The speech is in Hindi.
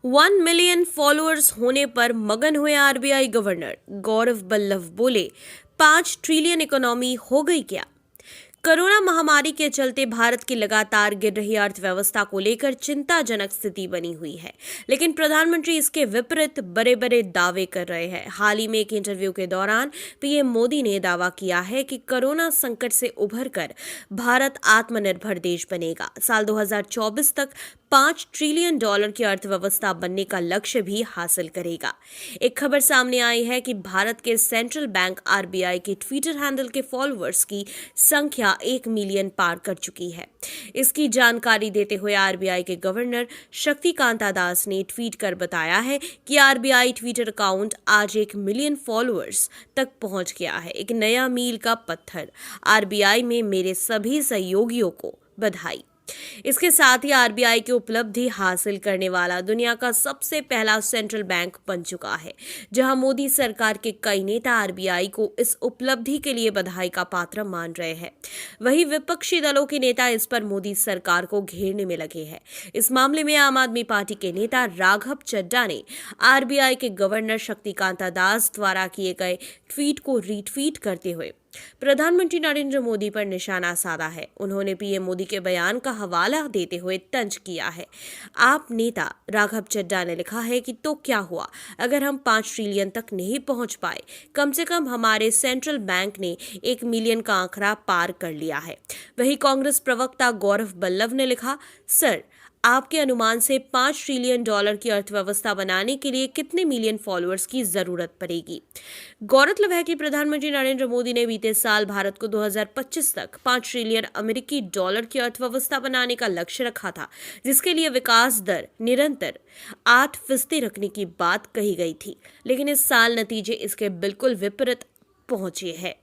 1 मिलियन फॉलोअर्स होने पर मगन हुए आरबीआई गवर्नर। गौरव बल्लभ बोले, 5 ट्रिलियन इकोनॉमी हो गई क्या। कोरोना महामारी के चलते भारत की लगातार गिर रही अर्थव्यवस्था को लेकर चिंताजनक स्थिति बनी हुई है, लेकिन प्रधानमंत्री इसके विपरीत बड़े बड़े दावे कर रहे हैं। हाल ही में एक इंटरव्यू के दौरान पीएम मोदी ने दावा किया है कि कोरोना संकट से उभरकर भारत आत्मनिर्भर देश बनेगा। साल 2024 तक $5 ट्रिलियन की अर्थव्यवस्था बनने का लक्ष्य भी हासिल करेगा। एक खबर सामने आई है कि भारत के सेंट्रल बैंक आरबीआई के ट्विटर हैंडल के फॉलोअर्स की संख्या 1 मिलियन पार कर चुकी है। इसकी जानकारी देते हुए आरबीआई के गवर्नर शक्तिकांता दास ने ट्वीट कर बताया है कि आरबीआई ट्विटर अकाउंट आज 1 मिलियन फॉलोअर्स तक पहुंच गया है। एक नया मील का पत्थर। आरबीआई में मेरे सभी सहयोगियों को बधाई। इसके साथ ही आरबीआई की उपलब्धि हासिल करने वाला दुनिया का सबसे पहला सेंट्रल बैंक बन चुका है, जहां मोदी सरकार के कई नेता आरबीआई को इस उपलब्धि के लिए बधाई का पात्र मान रहे हैं। वहीं विपक्षी दलों के नेता इस पर मोदी सरकार को घेरने में लगे हैं। इस मामले में आम आदमी पार्टी के नेता राघव चड्ढा ने आरबीआई के गवर्नर शक्तिकांता दास द्वारा किए गए ट्वीट को रीट्वीट करते हुए प्रधानमंत्री नरेंद्र मोदी पर निशाना साधा है। उन्होंने पीएम मोदी के बयान का हवाला देते हुए तंज किया है। आप नेता राघव चड्ढा ने लिखा है कि तो क्या हुआ अगर हम 5 ट्रिलियन तक नहीं पहुंच पाए, कम से कम हमारे सेंट्रल बैंक ने 1 मिलियन का आंकड़ा पार कर लिया है। वहीं कांग्रेस प्रवक्ता गौरव बल्लभ ने लिखा, सर आपके अनुमान से $5 ट्रिलियन की अर्थव्यवस्था बनाने के लिए कितने मिलियन फॉलोअर्स की जरूरत पड़ेगी। गौरतलब है कि प्रधानमंत्री नरेंद्र मोदी ने बीते साल भारत को 2025 तक $5 ट्रिलियन की अर्थव्यवस्था बनाने का लक्ष्य रखा था, जिसके लिए विकास दर निरंतर 8% रखने की बात कही गई थी, लेकिन इस साल नतीजे इसके बिल्कुल विपरीत पहुंचे हैं।